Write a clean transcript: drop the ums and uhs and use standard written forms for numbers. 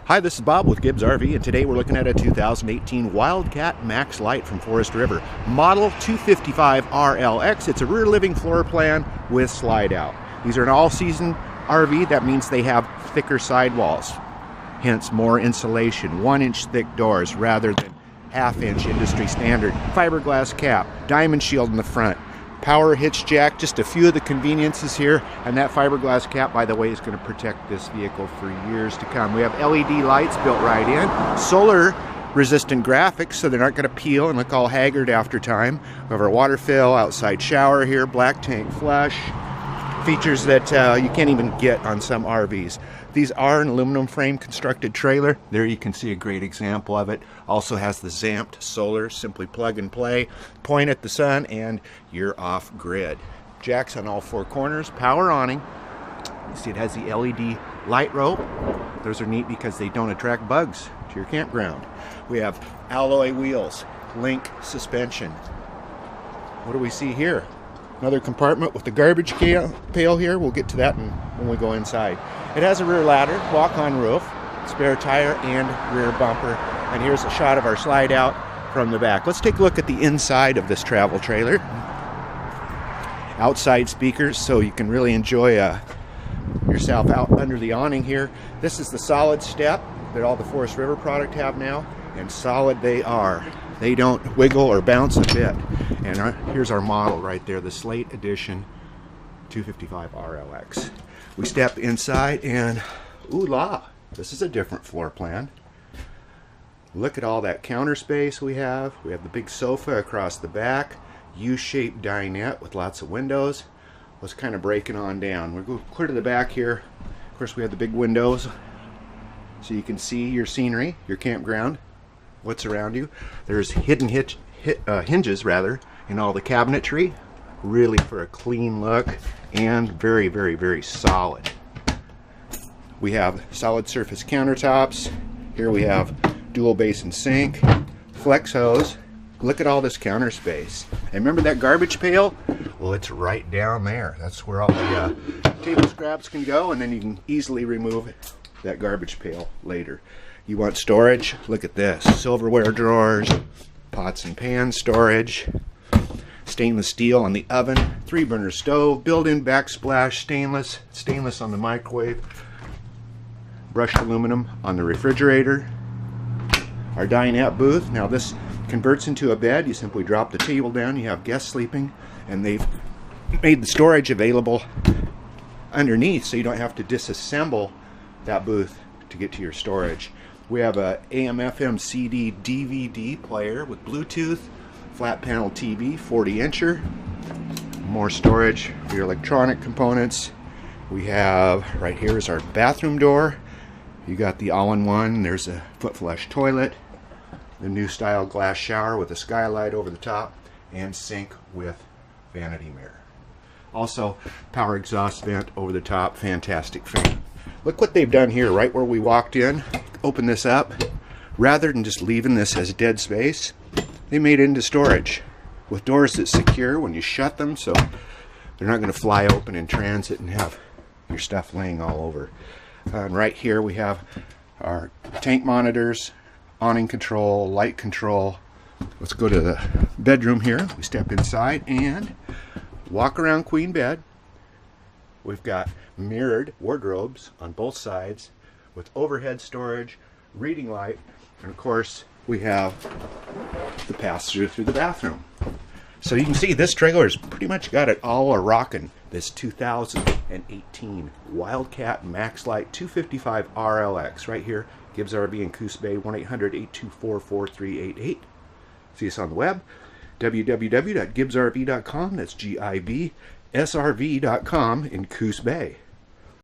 Hi, this is Bob with Gibbs RV, and today we're looking at a 2018 Wildcat Max Light from Forest River. Model 255 RLX. It's a rear living floor plan with slide out. These are an all-season RV. That means they have thicker sidewalls, hence more insulation, 1-inch thick doors rather than half-inch industry standard. Fiberglass cap, diamond shield in the front, power hitch jack, just a few of the conveniences here, and that fiberglass cap, by the way, is going to protect this vehicle for years to come. We have LED lights built right in, solar resistant graphics so they're not going to peel and look all haggard after time. We have our water fill, outside shower here, black tank flush, features that you can't even get on some RVs. These are an aluminum frame constructed trailer. There you can see a great example of it. Also has the zamped solar, simply plug and play, point at the sun, and you're off grid. Jacks on all four corners, power awning. You see it has the LED light rope. Those are neat because they don't attract bugs to your campground. We have alloy wheels, link suspension. What do we see here? Another compartment with the garbage pail here. We'll get to that when we go inside. It has a rear ladder, walk-on roof, spare tire, and rear bumper. And here's a shot of our slide out from the back. Let's take a look at the inside of this travel trailer. Outside speakers, so you can really enjoy yourself out under the awning here. This is the solid step that all the Forest River product have now, and solid they are. They don't wiggle or bounce a bit. And here's our model right there, the Slate Edition 255 RLX. We step inside and, ooh la, this is a different floor plan. Look at all that counter space we have. We have the big sofa across the back, U-shaped dinette with lots of windows. Let's kind of break it on down. We'll go clear to the back here. Of course, we have the big windows so you can see your scenery, your campground, what's around you. There's hidden hinges rather in all the cabinetry, really for a clean look and very, very, very solid. We have solid surface countertops. Here we have dual basin sink, flex hose. Look at all this counter space. And remember that garbage pail? Well, it's right down there. That's where all the table scraps can go, and then you can easily remove that garbage pail later. You want storage? Look at this. Silverware drawers, pots and pans storage, stainless steel on the oven, 3-burner stove, built-in backsplash stainless on the microwave, brushed aluminum on the refrigerator. Our dinette booth. Now this converts into a bed. You simply drop the table down. You have guests sleeping, and they've made the storage available underneath so you don't have to disassemble that booth to get to your storage. We have a AM/FM CD DVD player with Bluetooth, flat panel TV, 40-incher, more storage for your electronic components. We have, right here is our bathroom door. You got the all-in-one. There's a foot flush toilet, the new style glass shower with a skylight over the top, and sink with vanity mirror. Also, power exhaust vent over the top, fantastic fan. Look what they've done here, right where we walked in. Open this up. Rather than just leaving this as dead space, they made it into storage with doors that secure when you shut them, so they're not going to fly open in transit and have your stuff laying all over. And right here we have our tank monitors, awning control, light control. Let's go to the bedroom here. We step inside and walk around queen bed. We've got mirrored wardrobes on both sides with overhead storage, reading light, and of course we have the pass-through through the bathroom. So you can see this trailer has pretty much got it all a-rockin'. This 2018 Wildcat Max Light 255 RLX right here, Gibbs RV in Coos Bay, 1-800-824-4388. See us on the web, www.gibbsrv.com. That's GIBSRV.com in Coos Bay.